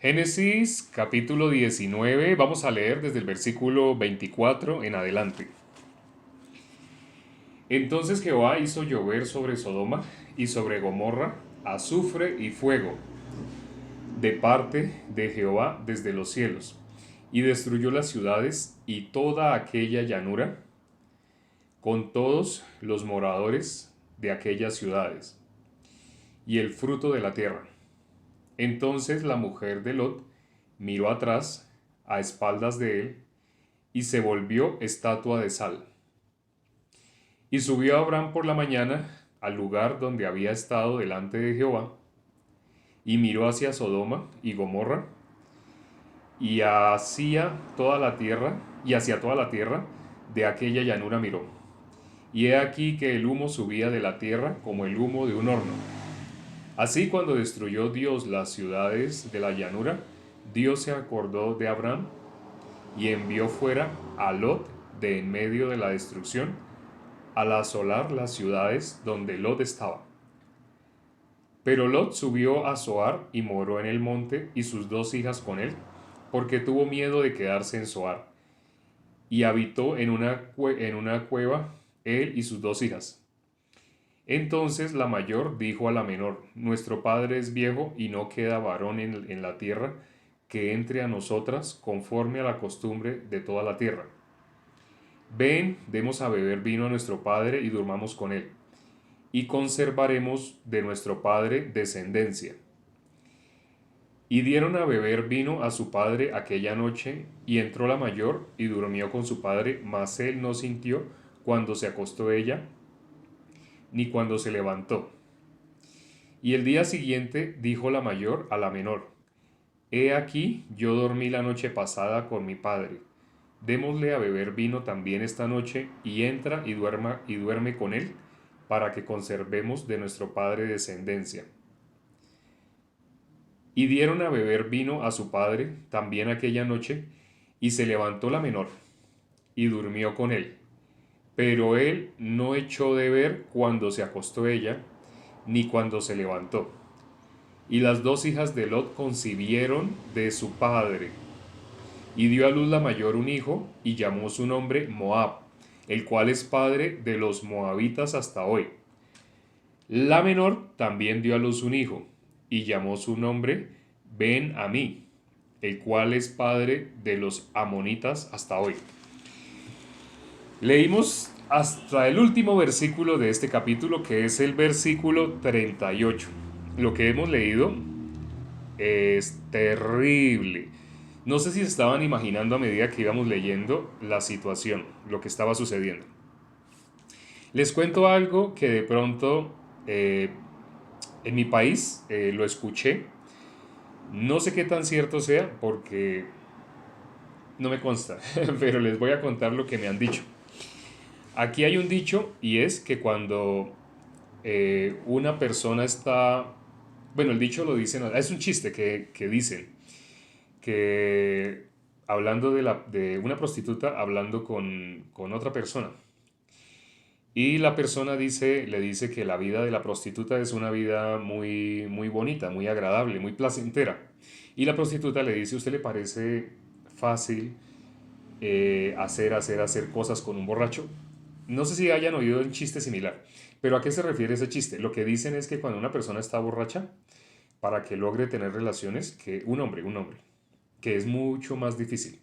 Génesis capítulo 19, vamos a leer desde el versículo 24 en adelante. Entonces Jehová hizo llover sobre Sodoma y sobre Gomorra azufre y fuego de parte de Jehová desde los cielos, y destruyó las ciudades y toda aquella llanura con todos los moradores de aquellas ciudades y el fruto de la tierra. Entonces la mujer de Lot miró atrás, a espaldas de él, y se volvió estatua de sal. Y subió Abraham por la mañana al lugar donde había estado delante de Jehová, y miró hacia Sodoma y Gomorra, y hacia toda la tierra de aquella llanura miró. Y he aquí que el humo subía de la tierra como el humo de un horno. Así cuando destruyó Dios las ciudades de la llanura, Dios se acordó de Abraham y envió fuera a Lot de en medio de la destrucción, al asolar las ciudades donde Lot estaba. Pero Lot subió a Zoar y moró en el monte, y sus dos hijas con él, porque tuvo miedo de quedarse en Zoar, y habitó en una cueva él y sus dos hijas. Entonces la mayor dijo a la menor: Nuestro padre es viejo y no queda varón en la tierra que entre a nosotras conforme a la costumbre de toda la tierra. Ven, demos a beber vino a nuestro padre y durmamos con él, y conservaremos de nuestro padre descendencia. Y dieron a beber vino a su padre aquella noche, y entró la mayor y durmió con su padre, mas él no sintió cuando se acostó ella, ni cuando se levantó. Y el día siguiente dijo la mayor a la menor: He aquí, yo dormí la noche pasada con mi padre. Démosle a beber vino también esta noche, y entra y duerme con él, para que conservemos de nuestro padre descendencia. Y dieron a beber vino a su padre también aquella noche, y se levantó la menor, y durmió con él. Pero él no echó de ver cuando se acostó ella, ni cuando se levantó. Y las dos hijas de Lot concibieron de su padre, y dio a luz la mayor un hijo, y llamó su nombre Moab, el cual es padre de los moabitas hasta hoy. La menor también dio a luz un hijo, y llamó su nombre Ben-Amí, el cual es padre de los amonitas hasta hoy. Leímos hasta el último versículo de este capítulo, que es el versículo 38. Lo que hemos leído es terrible. No sé si se estaban imaginando a medida que íbamos leyendo la situación, lo que estaba sucediendo. Les cuento algo que de pronto en mi país lo escuché. No sé qué tan cierto sea porque no me consta, pero les voy a contar lo que me han dicho. Aquí hay un dicho, y es que cuando una persona está... Bueno, el dicho lo dicen, es un chiste que dicen que hablando de una prostituta hablando con otra persona. Y la persona le dice que la vida de la prostituta es una vida muy, muy bonita, muy agradable, muy placentera. Y la prostituta le dice: ¿usted le parece fácil hacer cosas con un borracho? No sé si hayan oído un chiste similar, pero ¿a qué se refiere ese chiste? Lo que dicen es que cuando una persona está borracha, para que logre tener relaciones, que un hombre, que es mucho más difícil,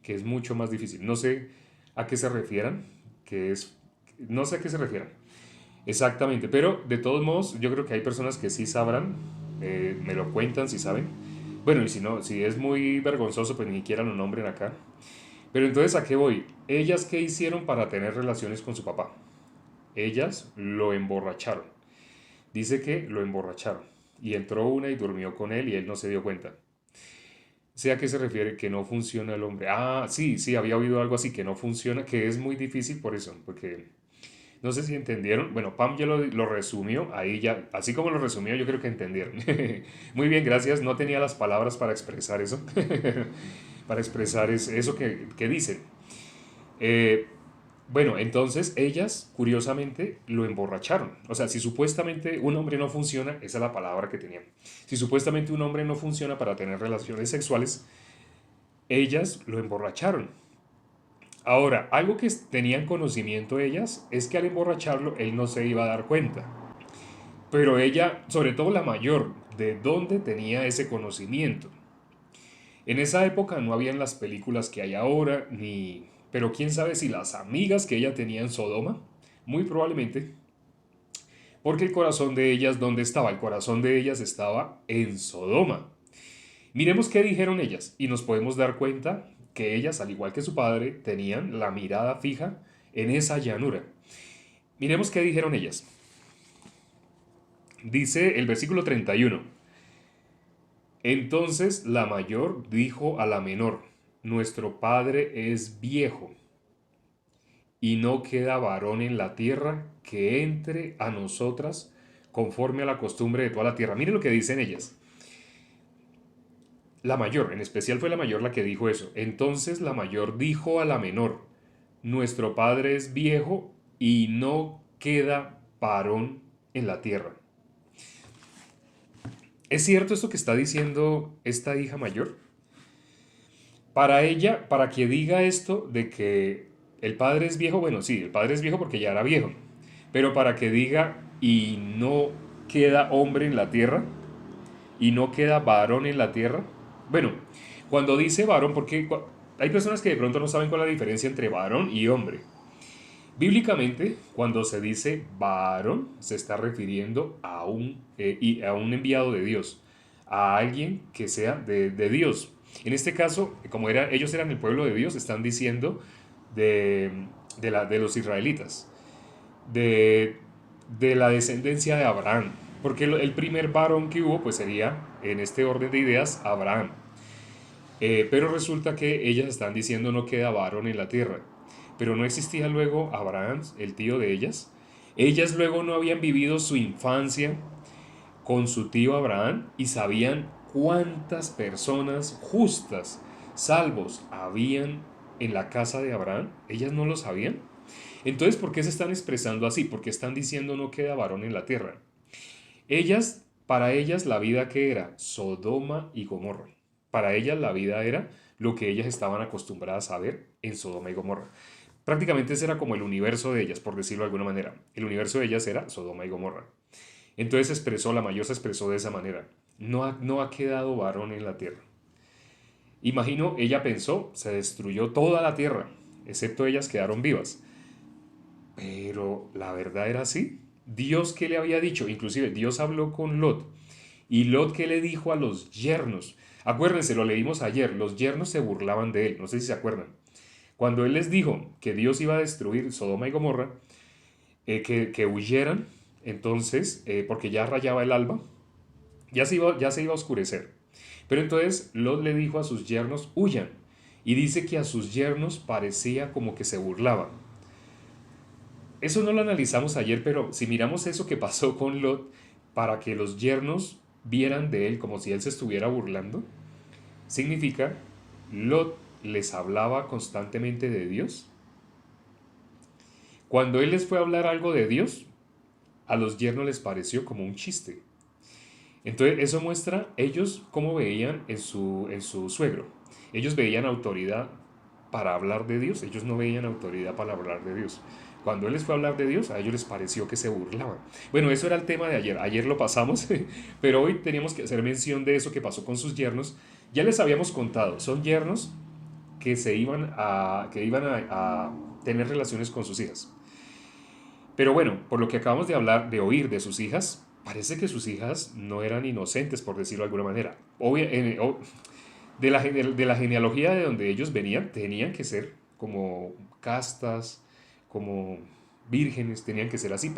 que es mucho más difícil. No sé a qué se refieran, que es, no sé a qué se refieran exactamente, pero de todos modos yo creo que hay personas que sí sabrán, me lo cuentan si saben. Bueno, y si no, si es muy vergonzoso, pues ni siquiera lo nombren acá. Pero entonces, ¿a qué voy? ¿Ellas qué hicieron para tener relaciones con su papá? Ellas lo emborracharon. Dice que lo emborracharon. Y entró una y durmió con él y él no se dio cuenta. ¿Sé a qué se refiere que no funciona el hombre? Ah, sí, sí, había oído algo así, que no funciona, que es muy difícil por eso, porque no sé si entendieron. Bueno, Pam ya lo resumió, ahí ya, así como lo resumió, yo creo que entendieron. Muy bien, gracias. No tenía las palabras para expresar eso, para expresar eso que dicen. Eh, Bueno, entonces ellas, curiosamente, lo emborracharon. O sea, si supuestamente un hombre no funciona, esa es la palabra que tenían. Si supuestamente un hombre no funciona para tener relaciones sexuales, ellas lo emborracharon. Ahora, algo que tenían conocimiento ellas es que al emborracharlo él no se iba a dar cuenta. Pero ella, sobre todo la mayor, ¿de dónde tenía ese conocimiento? En esa época no habían las películas que hay ahora, ni... Pero quién sabe si las amigas que ella tenía en Sodoma, muy probablemente, porque el corazón de ellas, ¿dónde estaba? El corazón de ellas estaba en Sodoma. Miremos qué dijeron ellas y nos podemos dar cuenta que ellas, al igual que su padre, tenían la mirada fija en esa llanura. Miremos qué dijeron ellas. Dice el versículo 31. Entonces la mayor dijo a la menor, nuestro padre es viejo y no queda varón en la tierra que entre a nosotras conforme a la costumbre de toda la tierra. Miren lo que dicen ellas. La mayor, en especial fue la mayor la que dijo eso. Entonces la mayor dijo a la menor, nuestro padre es viejo y no queda varón en la tierra. ¿Es cierto esto que está diciendo esta hija mayor? Para ella, para que diga esto de que el padre es viejo, bueno, sí, el padre es viejo porque ya era viejo, pero para que diga y no queda hombre en la tierra, y no queda varón en la tierra. Bueno, cuando dice varón, porque hay personas que de pronto no saben cuál es la diferencia entre varón y hombre. Bíblicamente, cuando se dice varón, se está refiriendo a un enviado de Dios, a alguien que sea de Dios. En este caso, como ellos eran el pueblo de Dios, están diciendo de, de los israelitas, de, de la descendencia de Abraham, porque el primer varón que hubo pues sería, en este orden de ideas, Abraham. Pero resulta que ellas están diciendo no queda varón en la tierra. Pero no existía luego Abraham, el tío de ellas. Ellas luego no habían vivido su infancia con su tío Abraham y sabían cuántas personas justas, salvos, habían en la casa de Abraham. Ellas no lo sabían. Entonces, ¿por qué se están expresando así? Porque están diciendo no queda varón en la tierra. Ellas, para ellas la vida que era Sodoma y Gomorra. Para ellas la vida era lo que ellas estaban acostumbradas a ver en Sodoma y Gomorra. Prácticamente ese era como el universo de ellas, por decirlo de alguna manera. El universo de ellas era Sodoma y Gomorra. Entonces la mayor se expresó de esa manera. No ha quedado varón en la tierra. Imagino, ella pensó, se destruyó toda la tierra, excepto ellas quedaron vivas. Pero la verdad era así. Dios que le había dicho, inclusive Dios habló con Lot. Y Lot que le dijo a los yernos. Acuérdense, lo leímos ayer, los yernos se burlaban de él, no sé si se acuerdan. Cuando él les dijo que Dios iba a destruir Sodoma y Gomorra, que huyeran, entonces, porque ya rayaba el alba, ya se iba a oscurecer. Pero entonces Lot le dijo a sus yernos, huyan. Y dice que a sus yernos parecía como que se burlaban. Eso no lo analizamos ayer, pero si miramos eso que pasó con Lot, para que los yernos vieran de él como si él se estuviera burlando, significa Lot les hablaba constantemente de Dios. Cuando él les fue a hablar algo de Dios, a los yernos les pareció como un chiste. Entonces eso muestra ellos cómo veían en su suegro. Ellos veían autoridad para hablar de Dios, ellos no veían autoridad para hablar de Dios. Cuando él les fue a hablar de Dios, a ellos les pareció que se burlaban. Bueno, eso era el tema de ayer. Ayer lo pasamos, pero hoy teníamos que hacer mención de eso que pasó con sus yernos. Ya les habíamos contado, son yernos que iban a tener relaciones con sus hijas. Pero bueno, por lo que acabamos de hablar, de oír de sus hijas, parece que sus hijas no eran inocentes, por decirlo de alguna manera. De la genealogía de donde ellos venían, tenían que ser como castas, como vírgenes, tenían que ser así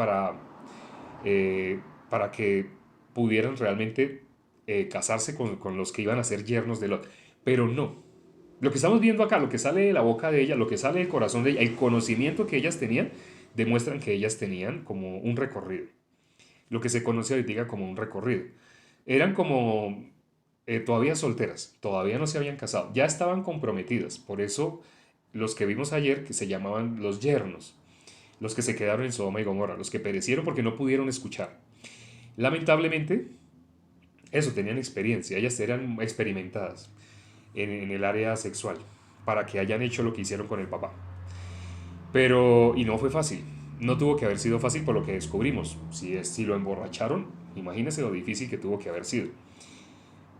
eh, para que pudieran realmente casarse con los que iban a ser yernos de Lot. Pero no. Lo que estamos viendo acá, lo que sale de la boca de ella, lo que sale del corazón de ella, el conocimiento que ellas tenían, demuestran que ellas tenían como un recorrido. Lo que se conoce hoy día como un recorrido. Eran como todavía solteras, todavía no se habían casado, ya estaban comprometidas. Por eso los que vimos ayer, que se llamaban los yernos, los que se quedaron en Sodoma y Gomorra, los que perecieron porque no pudieron escuchar. Lamentablemente, eso, tenían experiencia, ellas eran experimentadas en el área sexual, para que hayan hecho lo que hicieron con el papá. Pero, y no fue fácil, no tuvo que haber sido fácil por lo que descubrimos. Si lo emborracharon, imagínense lo difícil que tuvo que haber sido.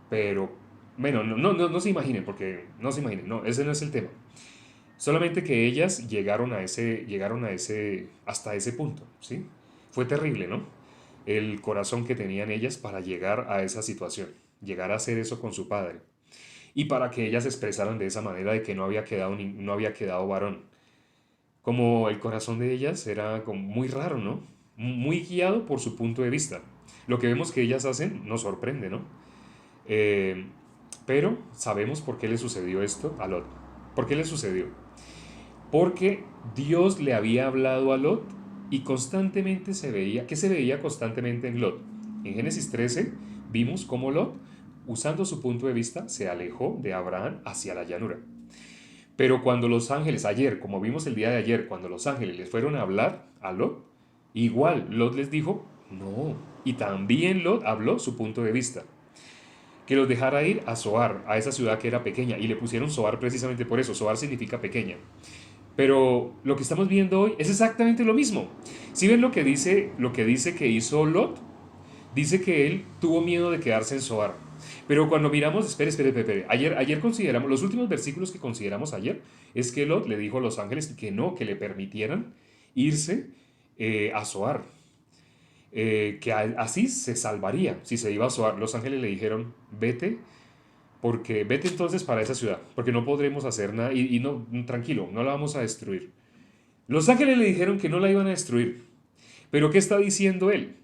Pero, bueno, no se imaginen, porque no se imaginen, no, ese no es el tema. Solamente que ellas llegaron hasta ese punto, ¿sí? Fue terrible, ¿no? El corazón que tenían ellas para llegar a esa situación, llegar a hacer eso con su padre. Y para que ellas expresaran de esa manera de que no había quedado varón. Como el corazón de ellas era como muy raro, ¿no? Muy guiado por su punto de vista. Lo que vemos que ellas hacen nos sorprende, ¿no? Eh, pero sabemos por qué le sucedió esto a Lot. ¿Por qué le sucedió? Porque Dios le había hablado a Lot y constantemente ¿qué se veía constantemente en Lot? En Génesis 13 vimos cómo Lot, usando su punto de vista, se alejó de Abraham hacia la llanura. Pero cuando los ángeles, ayer, como vimos el día de ayer, cuando los ángeles les fueron a hablar a Lot, igual Lot les dijo, no. Y también Lot habló su punto de vista. Que los dejara ir a Zoar, a esa ciudad que era pequeña. Y le pusieron Zoar precisamente por eso. Zoar significa pequeña. Pero lo que estamos viendo hoy es exactamente lo mismo. Si ven lo que dice que hizo Lot, dice que él tuvo miedo de quedarse en Zoar. Pero cuando miramos, espere. Ayer consideramos, los últimos versículos que consideramos ayer, es que Lot le dijo a los ángeles que no, que le permitieran irse a Zoar. Así se salvaría si se iba a Zoar. Los ángeles le dijeron, vete entonces para esa ciudad, porque no podremos hacer nada y no, tranquilo, no la vamos a destruir. Los ángeles le dijeron que no la iban a destruir. Pero ¿qué está diciendo él?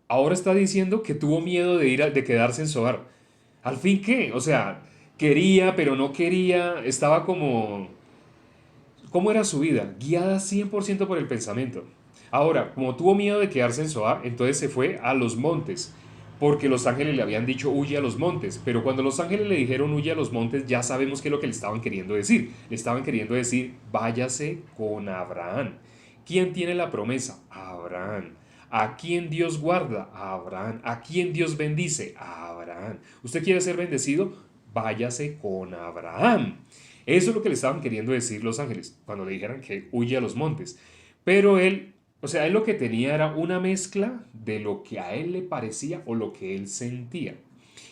Ahora está diciendo que tuvo miedo de quedarse en Zoar. ¿Al fin qué? O sea, quería, pero no quería, estaba como... ¿Cómo era su vida? Guiada 100% por el pensamiento. Ahora, como tuvo miedo de quedarse en Zoar, entonces se fue a los montes, porque los ángeles le habían dicho huye a los montes, pero cuando los ángeles le dijeron huye a los montes, ya sabemos qué es lo que le estaban queriendo decir. Le estaban queriendo decir, váyase con Abraham. ¿Quién tiene la promesa? Abraham. ¿A quién Dios guarda? A Abraham. ¿A quién Dios bendice? A Abraham. ¿Usted quiere ser bendecido? Váyase con Abraham. Eso es lo que le estaban queriendo decir los ángeles cuando le dijeran que huye a los montes. Pero él, o sea, él lo que tenía era una mezcla de lo que a él le parecía o lo que él sentía.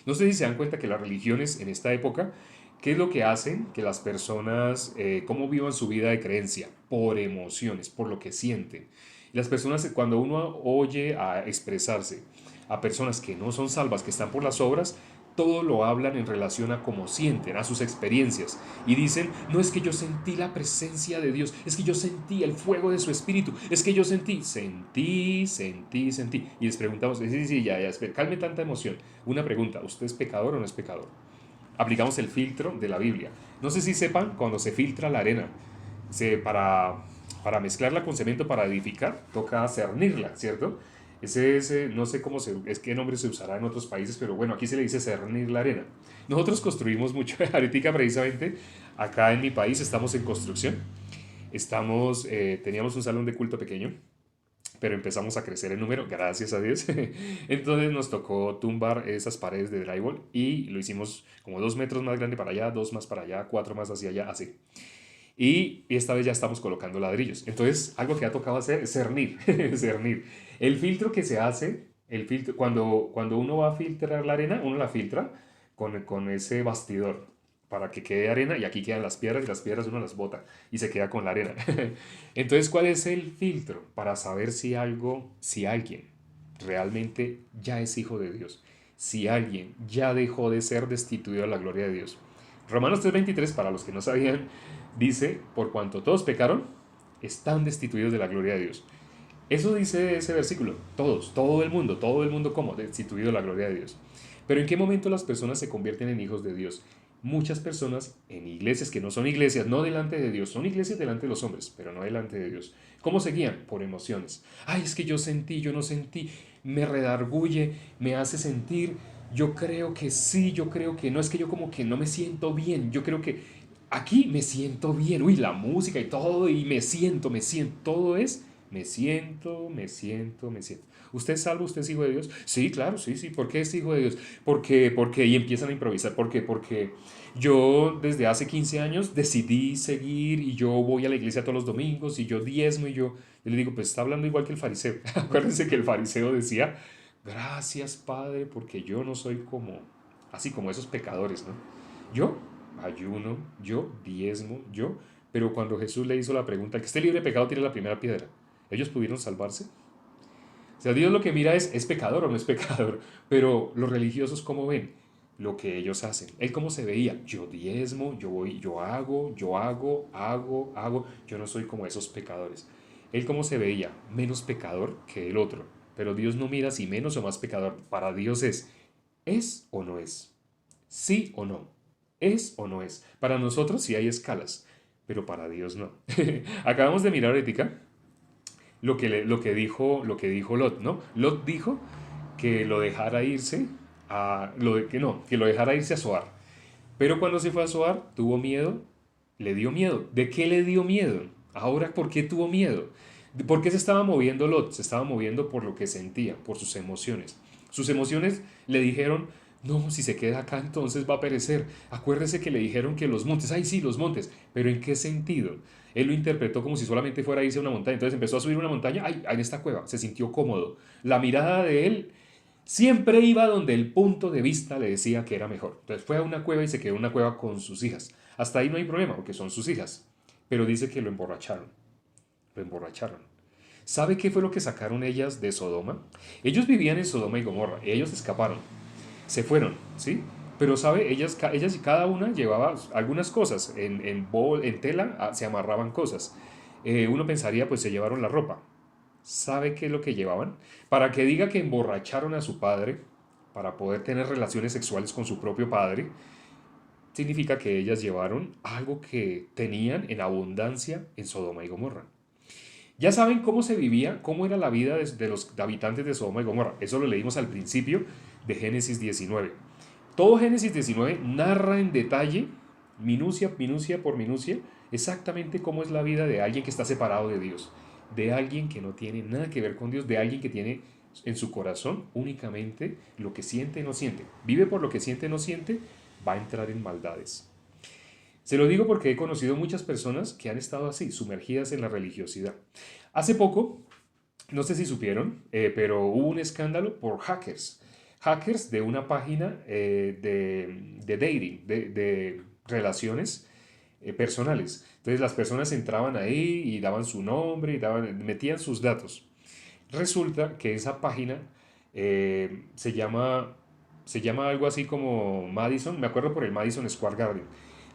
No sé si se dan cuenta que las religiones en esta época, ¿qué es lo que hacen? Que las personas, cómo vivan su vida de creencia, por emociones, por lo que sienten. Y las personas, cuando uno oye a expresarse a personas que no son salvas, que están por las obras, todo lo hablan en relación a cómo sienten, a sus experiencias. Y dicen, no es que yo sentí la presencia de Dios, es que yo sentí el fuego de su espíritu, es que yo sentí. Y les preguntamos, sí, ya, calme tanta emoción. Una pregunta, ¿usted es pecador o no es pecador? Aplicamos el filtro de la Biblia. No sé si sepan, cuando se filtra la arena, para mezclarla con cemento para edificar, toca cernirla, ¿cierto? No sé es qué nombre se usará en otros países, pero bueno, aquí se le dice cernir la arena. Nosotros construimos mucho. Ahorita precisamente, acá en mi país estamos en construcción. Teníamos un salón de culto pequeño, pero empezamos a crecer en número, gracias a Dios. Entonces nos tocó tumbar esas paredes de drywall y lo hicimos como 2 metros más grande para allá, 2 más para allá, 4 más hacia allá, así. Y esta vez ya estamos colocando ladrillos. Entonces, algo que ha tocado hacer es cernir. Cernir. El filtro que se hace, cuando uno va a filtrar la arena, uno la filtra con ese bastidor para que quede arena y aquí quedan las piedras y las piedras uno las bota y se queda con la arena. Entonces, ¿cuál es el filtro para saber si alguien realmente ya es hijo de Dios? Si alguien ya dejó de ser destituido de la gloria de Dios. Romanos 3:23, para los que no sabían, dice, por cuanto todos pecaron, están destituidos de la gloria de Dios. Eso dice ese versículo. Todos, todo el mundo como destituido de la gloria de Dios. Pero ¿en qué momento las personas se convierten en hijos de Dios? Muchas personas en iglesias que no son iglesias, no delante de Dios, son iglesias delante de los hombres, pero no delante de Dios. ¿Cómo se guían? Por emociones. Ay, es que yo sentí, yo no sentí, me redarguye, me hace sentir. yo creo que sí, yo creo que no, es que yo como que no me siento bien, yo creo que aquí me siento bien, uy, la música y todo, y me siento, todo es, me siento. ¿Usted es salvo? ¿Usted es hijo de Dios? Sí, claro, sí, sí. ¿Por qué es hijo de Dios? Porque, y empiezan a improvisar. ¿Por qué? Porque yo desde hace 15 años decidí seguir y yo voy a la iglesia todos los domingos y yo diezmo y yo le digo, pues está hablando igual que el fariseo. Acuérdense que el fariseo decía, gracias Padre, porque yo no soy como, así como esos pecadores, ¿no? Yo ayuno, yo diezmo, yo, pero cuando Jesús le hizo la pregunta, el que esté libre de pecado tire la primera piedra, ¿ellos pudieron salvarse? O sea, Dios lo que mira es pecador o no es pecador, pero los religiosos cómo ven lo que ellos hacen. Él cómo se veía, yo diezmo, yo voy, hago, yo no soy como esos pecadores. Él cómo se veía, menos pecador que el otro. Pero Dios no mira si menos o más pecador. Para Dios es o no es, sí o no, es o no es. Para nosotros sí hay escalas, pero para Dios no. Acabamos de mirar ahorita lo que dijo Lot, ¿no? Lot dijo que lo dejara irse que lo dejara irse a Zoar. Pero cuando se fue a Zoar, tuvo miedo, le dio miedo. ¿De qué le dio miedo? Ahora, ¿por qué tuvo miedo? ¿Por qué se estaba moviendo Lot? Se estaba moviendo por lo que sentía, por sus emociones. Sus emociones le dijeron, no, si se queda acá entonces va a perecer. Acuérdese que le dijeron que los montes, ay sí, los montes, pero ¿en qué sentido? Él lo interpretó como si solamente fuera a irse a una montaña. Entonces empezó a subir una montaña, ay, en esta cueva, se sintió cómodo. La mirada de él siempre iba donde el punto de vista le decía que era mejor. Entonces fue a una cueva y se quedó en una cueva con sus hijas. Hasta ahí no hay problema, porque son sus hijas. Pero dice que lo emborracharon. Lo emborracharon. ¿Sabe qué fue lo que sacaron ellas de Sodoma? Ellos vivían en Sodoma y Gomorra. Ellos escaparon. Se fueron, ¿sí? Pero, ¿sabe? Ellas cada una llevaba algunas cosas. En tela se amarraban cosas. Uno pensaría, pues se llevaron la ropa. ¿Sabe qué es lo que llevaban? Para que diga que emborracharon a su padre para poder tener relaciones sexuales con su propio padre, significa que ellas llevaron algo que tenían en abundancia en Sodoma y Gomorra. Ya saben cómo se vivía, cómo era la vida de los habitantes de Sodoma y Gomorra. Eso lo leímos al principio de Génesis 19. Todo Génesis 19 narra en detalle, minucia por minucia, exactamente cómo es la vida de alguien que está separado de Dios, de alguien que no tiene nada que ver con Dios, de alguien que tiene en su corazón únicamente lo que siente y no siente. Vive por lo que siente y no siente, va a entrar en maldades. Se lo digo porque he conocido muchas personas que han estado así, sumergidas en la religiosidad. Hace poco, no sé si supieron, pero hubo un escándalo por hackers. Hackers de una página de dating, de relaciones personales. Entonces las personas entraban ahí y daban su nombre y metían sus datos. Resulta que esa página se llama algo así como Madison, me acuerdo por el Madison Square Garden.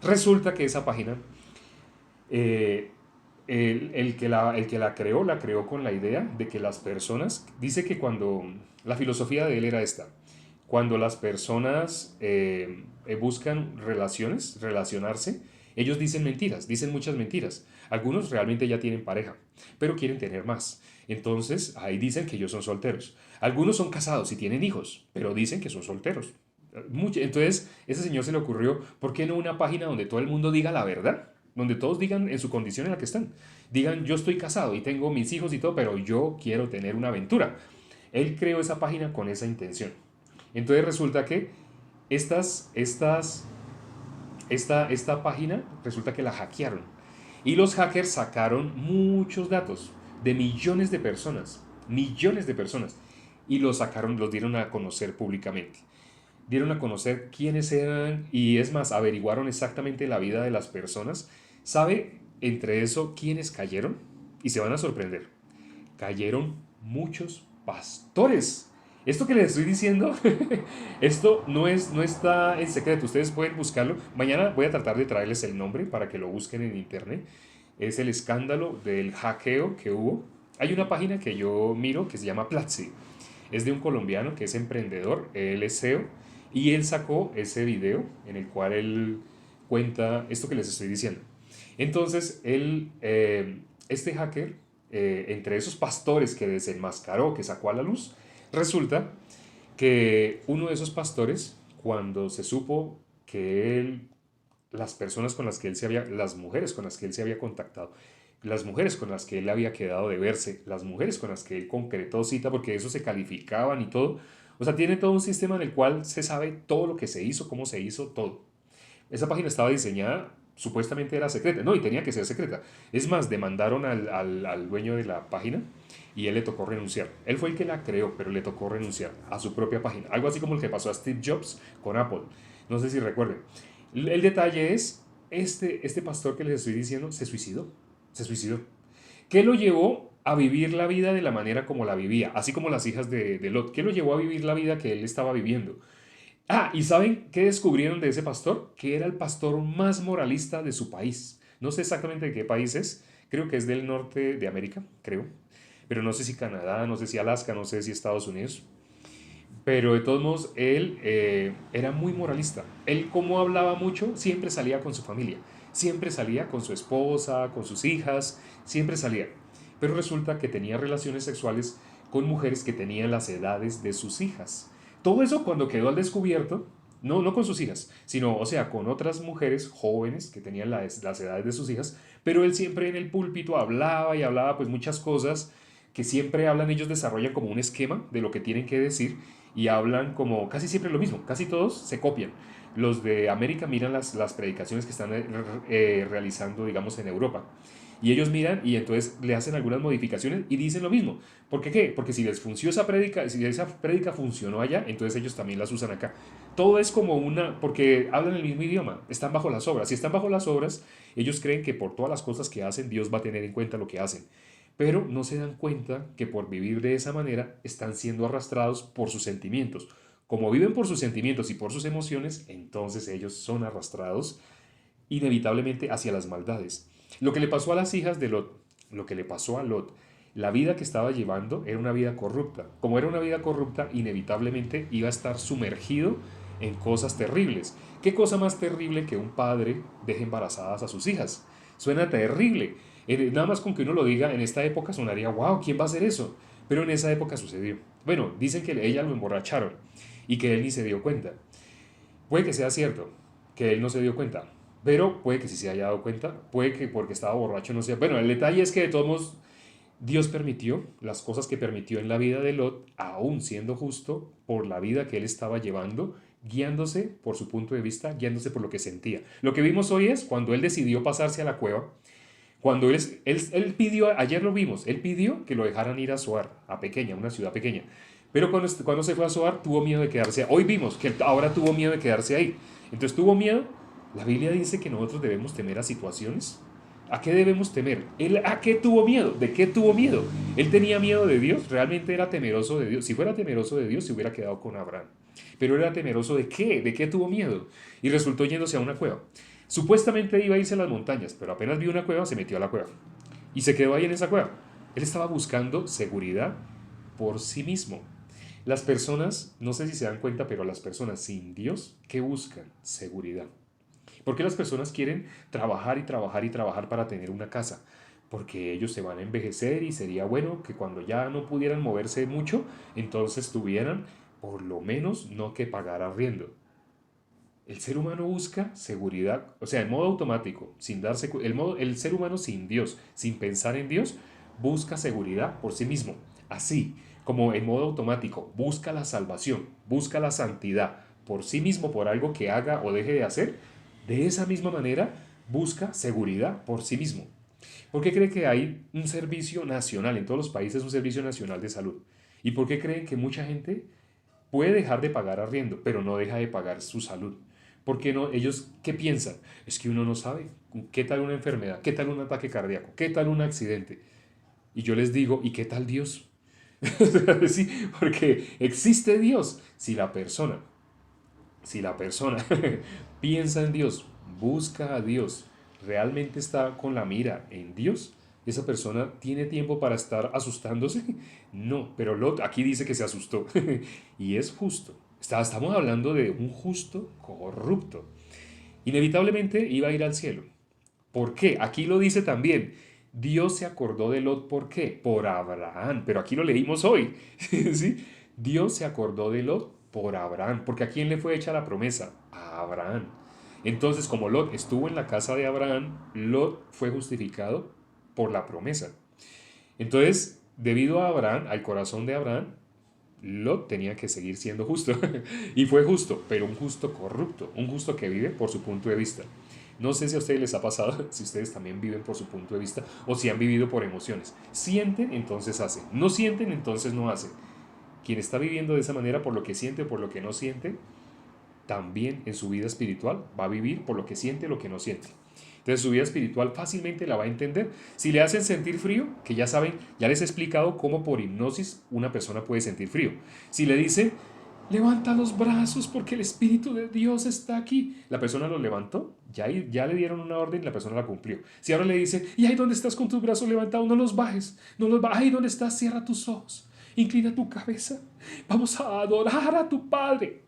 Resulta que esa página eh, el que la creó con la idea de que las personas, dice que cuando, la filosofía de él era esta, cuando las personas buscan relacionarse, ellos dicen mentiras, dicen muchas mentiras. Algunos realmente ya tienen pareja, pero quieren tener más. Entonces ahí dicen que ellos son solteros. Algunos son casados y tienen hijos, pero dicen que son solteros. Entonces, ese señor se le ocurrió, ¿por qué no una página donde todo el mundo diga la verdad? Donde todos digan en su condición en la que están. Digan, yo estoy casado y tengo mis hijos y todo, pero yo quiero tener una aventura. Él creó esa página con esa intención. Entonces resulta que esta página resulta que la hackearon. Y los hackers sacaron muchos datos de millones de personas, y los sacaron, los dieron a conocer públicamente. Dieron a conocer quiénes eran y es más, averiguaron exactamente la vida de las personas. ¿Sabe entre eso quiénes cayeron? Y se van a sorprender. Cayeron muchos pastores. Esto que les estoy diciendo, esto no está en secreto, ustedes pueden buscarlo. Mañana voy a tratar de traerles el nombre para que lo busquen en internet. Es el escándalo del hackeo que hubo. Hay una página que yo miro que se llama Platzi. Es de un colombiano que es emprendedor, él es SEO, y él sacó ese video en el cual él cuenta esto que les estoy diciendo. Entonces, este hacker, entre esos pastores que desenmascaró, que sacó a la luz, resulta que uno de esos pastores, cuando se supo que él, las personas con las que él se había, las mujeres con las que él se había contactado, las mujeres con las que él había quedado de verse, las mujeres con las que él concretó cita, porque eso se calificaban y todo, o sea, tiene todo un sistema en el cual se sabe todo lo que se hizo, cómo se hizo, todo. Esa página estaba diseñada, supuestamente era secreta, no, y tenía que ser secreta. Es más, demandaron al dueño de la página y él le tocó renunciar. Él fue el que la creó, pero le tocó renunciar a su propia página. Algo así como el que pasó a Steve Jobs con Apple. No sé si recuerden. El detalle es, este pastor que les estoy diciendo se suicidó. Se suicidó. ¿Qué lo llevó a vivir la vida de la manera como la vivía? Así como las hijas de Lot. ¿Qué lo llevó a vivir la vida que él estaba viviendo? Ah, ¿y saben qué descubrieron de ese pastor? Que era el pastor más moralista de su país. No sé exactamente de qué país es, creo que es del norte de América, creo. Pero no sé si Canadá, no sé si Alaska, no sé si Estados Unidos. Pero de todos modos, él era muy moralista. Él, como hablaba mucho, siempre salía con su familia. Siempre salía con su esposa, con sus hijas, siempre salía. Pero resulta que tenía relaciones sexuales con mujeres que tenían las edades de sus hijas. Todo eso cuando quedó al descubierto, no con sus hijas, sino, o sea, con otras mujeres jóvenes que tenían las edades de sus hijas, pero él siempre en el púlpito hablaba y hablaba pues muchas cosas que siempre hablan, ellos desarrollan como un esquema de lo que tienen que decir y hablan como casi siempre lo mismo, casi todos se copian. Los de América miran las predicaciones que están realizando, digamos, en Europa. Y ellos miran y entonces le hacen algunas modificaciones y dicen lo mismo. ¿Por qué qué? Porque si les funcionó esa prédica, si esa prédica funcionó allá, entonces ellos también las usan acá. Todo es como una, porque hablan el mismo idioma, están bajo las obras. Si están bajo las obras, ellos creen que por todas las cosas que hacen, Dios va a tener en cuenta lo que hacen. Pero no se dan cuenta que por vivir de esa manera están siendo arrastrados por sus sentimientos. Como viven por sus sentimientos y por sus emociones, entonces ellos son arrastrados inevitablemente hacia las maldades. Lo que le pasó a las hijas de Lot, lo que le pasó a Lot, la vida que estaba llevando era una vida corrupta. Como era una vida corrupta, inevitablemente iba a estar sumergido en cosas terribles. ¿Qué cosa más terrible que un padre deje embarazadas a sus hijas? Suena terrible. Nada más con que uno lo diga en esta época sonaría, wow, ¿quién va a hacer eso? Pero en esa época sucedió. Bueno, dicen que ella lo emborracharon y que él ni se dio cuenta. Puede que sea cierto, que él no se dio cuenta, pero puede que sí se haya dado cuenta, puede que porque estaba borracho no sea. Bueno, el detalle es que de todos modos Dios permitió las cosas que permitió en la vida de Lot, aún siendo justo por la vida que él estaba llevando, guiándose por su punto de vista, guiándose por lo que sentía. Lo que vimos hoy es cuando él decidió pasarse a la cueva, cuando él pidió, ayer lo vimos, él pidió que lo dejaran ir a Zoar, a Pequeña, una ciudad pequeña. Pero cuando se fue a Zoar, tuvo miedo de quedarse. Hoy vimos que ahora tuvo miedo de quedarse ahí. Entonces tuvo miedo. La Biblia dice que nosotros debemos temer a situaciones. ¿A qué debemos temer? ¿Él a qué tuvo miedo? ¿De qué tuvo miedo? ¿Él tenía miedo de Dios? ¿Realmente era temeroso de Dios? Si fuera temeroso de Dios, se hubiera quedado con Abraham. Pero era temeroso de qué? ¿De qué tuvo miedo? Y resultó yéndose a una cueva. Supuestamente iba a irse a las montañas, pero apenas vio una cueva, se metió a la cueva. Y se quedó ahí en esa cueva. Él estaba buscando seguridad por sí mismo. Las personas, no sé si se dan cuenta, pero las personas sin Dios, ¿qué buscan? Seguridad. ¿Por qué las personas quieren trabajar y trabajar y trabajar para tener una casa? Porque ellos se van a envejecer y sería bueno que cuando ya no pudieran moverse mucho, entonces tuvieran por lo menos no que pagar arriendo. El ser humano busca seguridad, o sea, en modo automático, sin darse el ser humano sin Dios, sin pensar en Dios, busca seguridad por sí mismo. Así como en modo automático busca la salvación, busca la santidad por sí mismo, por algo que haga o deje de hacer, de esa misma manera busca seguridad por sí mismo. ¿Por qué cree que hay un servicio nacional en todos los países, un servicio nacional de salud? ¿Y por qué creen que mucha gente puede dejar de pagar arriendo, pero no deja de pagar su salud? Porque no, ellos, ¿qué piensan? Es que uno no sabe. ¿Qué tal una enfermedad? ¿Qué tal un ataque cardíaco? ¿Qué tal un accidente? Y yo les digo, ¿y qué tal Dios? Sí, porque existe Dios. Si la persona piensa en Dios, busca a Dios, realmente está con la mira en Dios, esa persona tiene tiempo para estar asustándose. No, pero Lot aquí dice que se asustó y es justo. Estamos hablando de un justo corrupto. Inevitablemente iba a ir al cielo. ¿Por qué? Aquí lo dice también. Dios se acordó de Lot, ¿por qué? Por Abraham, pero aquí lo leímos hoy, ¿sí? Dios se acordó de Lot por Abraham, porque ¿a quién le fue hecha la promesa? A Abraham. Entonces, como Lot estuvo en la casa de Abraham, Lot fue justificado por la promesa. Entonces, debido a Abraham, al corazón de Abraham, Lot tenía que seguir siendo justo. Y fue justo, pero un justo corrupto, un justo que vive por su punto de vista. No sé si a ustedes les ha pasado, si ustedes también viven por su punto de vista o si han vivido por emociones. Sienten, entonces hacen. No sienten, entonces no hacen. Quien está viviendo de esa manera por lo que siente o por lo que no siente, también en su vida espiritual va a vivir por lo que siente o lo que no siente. Entonces su vida espiritual fácilmente la va a entender. Si le hacen sentir frío, que ya saben, ya les he explicado cómo por hipnosis una persona puede sentir frío. Si le dicen, levanta los brazos porque el Espíritu de Dios está aquí, la persona los levantó, ya le dieron una orden y la persona la cumplió. Si ahora le dicen, ¿y ahí dónde estás con tus brazos levantados? No los bajes, no los bajes. Ahí dónde estás, cierra tus ojos, inclina tu cabeza, vamos a adorar a tu Padre.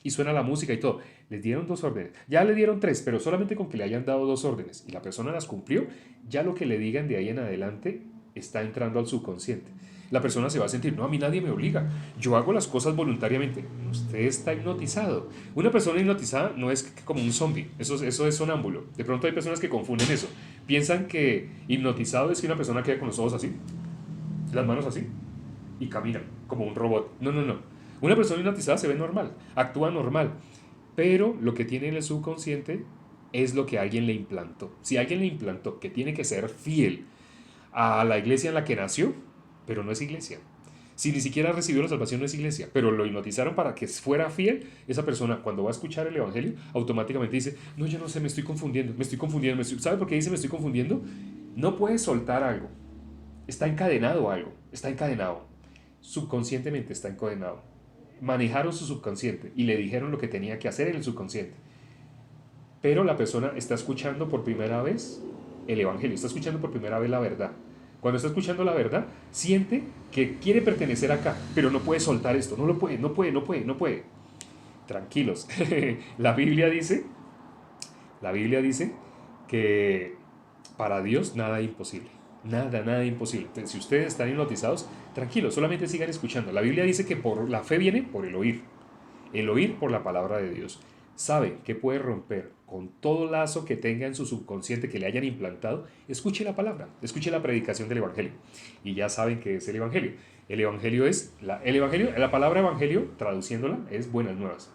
Y suena la música y todo. Les dieron 2 órdenes. Ya le dieron 3, pero solamente con que le hayan dado 2 órdenes y la persona las cumplió, ya lo que le digan de ahí en adelante está entrando al subconsciente. La persona se va a sentir, no, a mí nadie me obliga, yo hago las cosas voluntariamente. Usted está hipnotizado. Una persona hipnotizada no es como un zombie, eso es sonámbulo. De pronto hay personas que confunden eso. Piensan que hipnotizado es que una persona queda con los ojos así, las manos así, y camina como un robot. No, no, no. Una persona hipnotizada se ve normal, actúa normal, pero lo que tiene en el subconsciente es lo que alguien le implantó. Si alguien le implantó que tiene que ser fiel a la iglesia en la que nació, pero no es iglesia. Si ni siquiera recibió la salvación, no es iglesia, pero lo hipnotizaron para que fuera fiel, esa persona cuando va a escuchar el Evangelio, automáticamente dice, no, yo no sé, me estoy confundiendo, ¿Sabe por qué dice me estoy confundiendo? No puede soltar algo, está encadenado a algo, está encadenado, subconscientemente está encadenado. Manejaron su subconsciente y le dijeron lo que tenía que hacer en el subconsciente. Pero la persona está escuchando por primera vez el Evangelio, está escuchando por primera vez la verdad. Cuando está escuchando la verdad, siente que quiere pertenecer acá, pero no puede soltar esto, no lo puede, no puede, no puede, no puede. Tranquilos. La Biblia dice que para Dios nada es imposible. Nada, nada imposible. Entonces, si ustedes están hipnotizados, tranquilos, solamente sigan escuchando. La Biblia dice que por la fe viene por el oír por la palabra de Dios. Sabe que puede romper con todo lazo que tenga en su subconsciente que le hayan implantado. Escuche la palabra, escuche la predicación del Evangelio. Y ya saben qué es el Evangelio. El Evangelio es, la palabra Evangelio, traduciéndola, es buenas nuevas.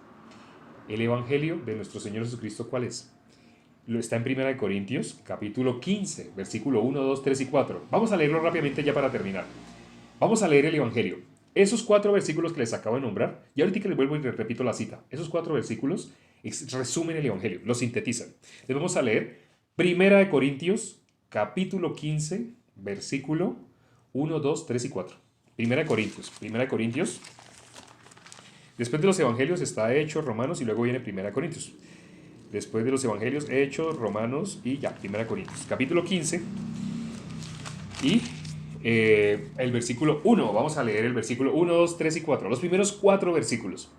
El Evangelio de nuestro Señor Jesucristo, ¿cuál es? Está en 1 Corintios, capítulo 15, versículo 1, 2, 3 y 4. Vamos a leerlo rápidamente ya para terminar. Vamos a leer el Evangelio. Esos 4 versículos que les acabo de nombrar, y ahorita que les vuelvo y les repito la cita, esos 4 versículos resumen el Evangelio, lo sintetizan. Les vamos a leer 1 Corintios, capítulo 15, versículo 1, 2, 3 y 4. 1 Corintios. Después de los Evangelios está Hechos, Romanos y luego viene 1 Corintios. Después de los Evangelios, Hechos, Romanos y ya, 1 Corintios. Capítulo 15 y el versículo 1. Vamos a leer el versículo 1, 2, 3 y 4. Los primeros 4 versículos.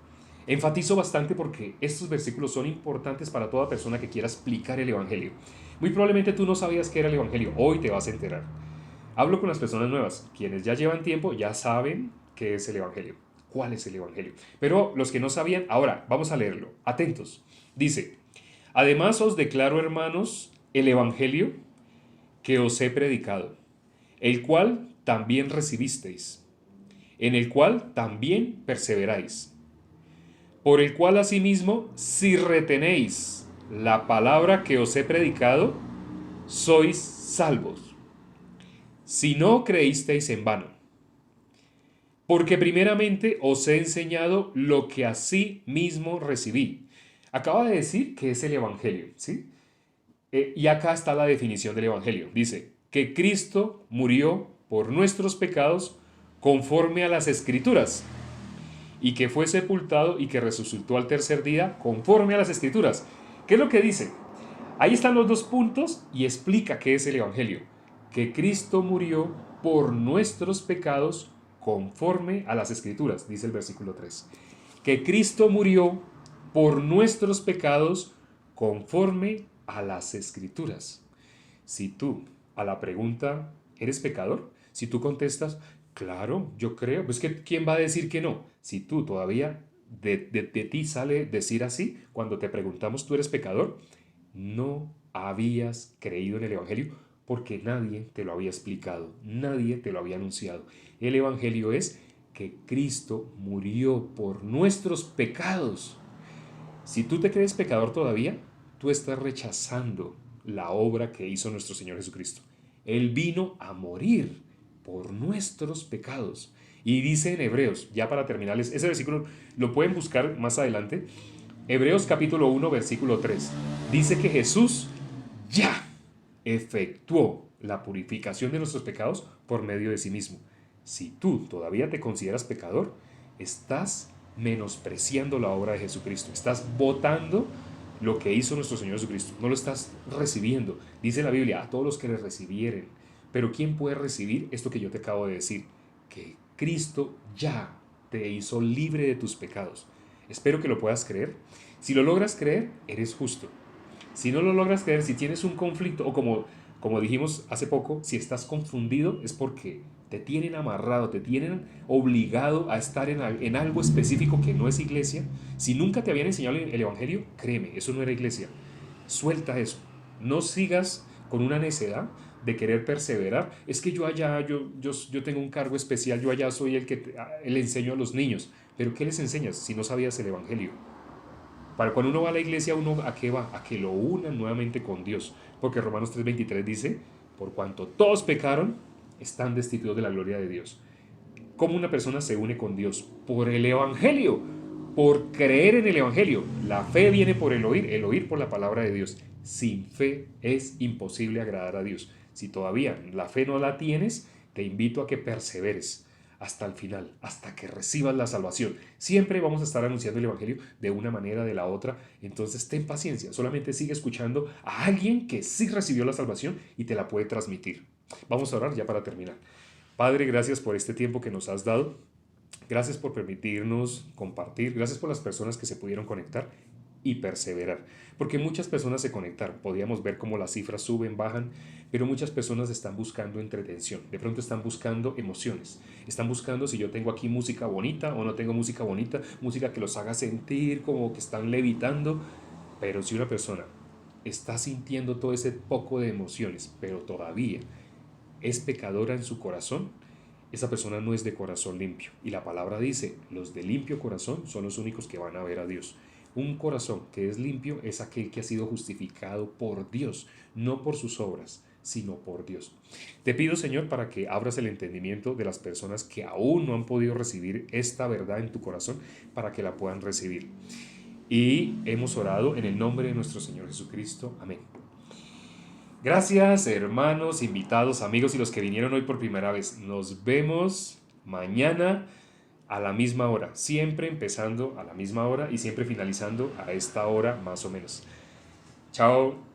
Enfatizo bastante porque estos versículos son importantes para toda persona que quiera explicar el Evangelio. Muy probablemente tú no sabías qué era el Evangelio. Hoy te vas a enterar. Hablo con las personas nuevas. Quienes ya llevan tiempo ya saben qué es el Evangelio. ¿Cuál es el Evangelio? Pero los que no sabían, ahora vamos a leerlo. Atentos. Dice: además os declaro, hermanos, el Evangelio que os he predicado, el cual también recibisteis, en el cual también perseveráis, por el cual asimismo, si retenéis la palabra que os he predicado, sois salvos, si no creísteis en vano. Porque primeramente os he enseñado lo que así mismo recibí. Acaba de decir que es el Evangelio, ¿sí? Y acá está la definición del Evangelio. Dice que Cristo murió por nuestros pecados conforme a las Escrituras, y que fue sepultado y que resucitó al tercer día conforme a las Escrituras. ¿Qué es lo que dice? Ahí están los 2 puntos y explica qué es el Evangelio. Que Cristo murió por nuestros pecados conforme a las Escrituras, dice el versículo 3. Que Cristo murió por nuestros pecados conforme a las Escrituras. Si tú a la pregunta, ¿eres pecador? Si tú contestas, Claro, yo creo. Pues que ¿quién va a decir que no? Si tú todavía de ti sale decir así, cuando te preguntamos, ¿tú eres pecador? No habías creído en el Evangelio porque nadie te lo había explicado, nadie te lo había anunciado. El Evangelio es que Cristo murió por nuestros pecados. Si tú te crees pecador todavía, tú estás rechazando la obra que hizo nuestro Señor Jesucristo. Él vino a morir por nuestros pecados. Y dice en Hebreos, ya para terminarles, ese versículo lo pueden buscar más adelante. Hebreos capítulo 1, versículo 3. Dice que Jesús ya efectuó la purificación de nuestros pecados por medio de sí mismo. Si tú todavía te consideras pecador, estás menospreciando la obra de Jesucristo, estás votando lo que hizo nuestro Señor Jesucristo, no lo estás recibiendo. Dice la Biblia, a todos los que le recibieren. Pero ¿quién puede recibir esto que yo te acabo de decir? Que Cristo ya te hizo libre de tus pecados. Espero que lo puedas creer. Si lo logras creer, eres justo. Si no lo logras creer, si tienes un conflicto, o como dijimos hace poco, si estás confundido, es porque te tienen amarrado, te tienen obligado a estar en algo específico que no es iglesia. Si nunca te habían enseñado el Evangelio, créeme, eso no era iglesia. Suelta eso. No sigas con una necedad de querer perseverar. Es que yo allá, yo tengo un cargo especial, yo allá soy el que le enseño a los niños. Pero ¿qué les enseñas si no sabías el Evangelio? Para cuando uno va a la iglesia, ¿uno a qué va? A que lo unan nuevamente con Dios. Porque Romanos 3:23 dice, por cuanto todos pecaron, están destituidos de la gloria de Dios. ¿Cómo una persona se une con Dios? Por el Evangelio, por creer en el Evangelio. La fe viene por el oír por la palabra de Dios. Sin fe es imposible agradar a Dios. Si todavía la fe no la tienes, te invito a que perseveres hasta el final, hasta que recibas la salvación. Siempre vamos a estar anunciando el Evangelio de una manera o de la otra, entonces ten paciencia, solamente sigue escuchando a alguien que sí recibió la salvación y te la puede transmitir. Vamos a orar ya para terminar. Padre, gracias por este tiempo que nos has dado. Gracias por permitirnos compartir. Gracias por las personas que se pudieron conectar y perseverar. Porque muchas personas se conectaron. Podíamos ver cómo las cifras suben, bajan, pero muchas personas están buscando entretención. De pronto están buscando emociones. Están buscando si yo tengo aquí música bonita o no tengo música bonita, música que los haga sentir como que están levitando. Pero si una persona está sintiendo todo ese poco de emociones, pero todavía es pecadora en su corazón, esa persona no es de corazón limpio. Y la palabra dice, los de limpio corazón son los únicos que van a ver a Dios. Un corazón que es limpio es aquel que ha sido justificado por Dios, no por sus obras, sino por Dios. Te pido, Señor, para que abras el entendimiento de las personas que aún no han podido recibir esta verdad en tu corazón, para que la puedan recibir. Y hemos orado en el nombre de nuestro Señor Jesucristo. Amén. Gracias, hermanos, invitados, amigos y los que vinieron hoy por primera vez. Nos vemos mañana a la misma hora, siempre empezando a la misma hora y siempre finalizando a esta hora más o menos. Chao.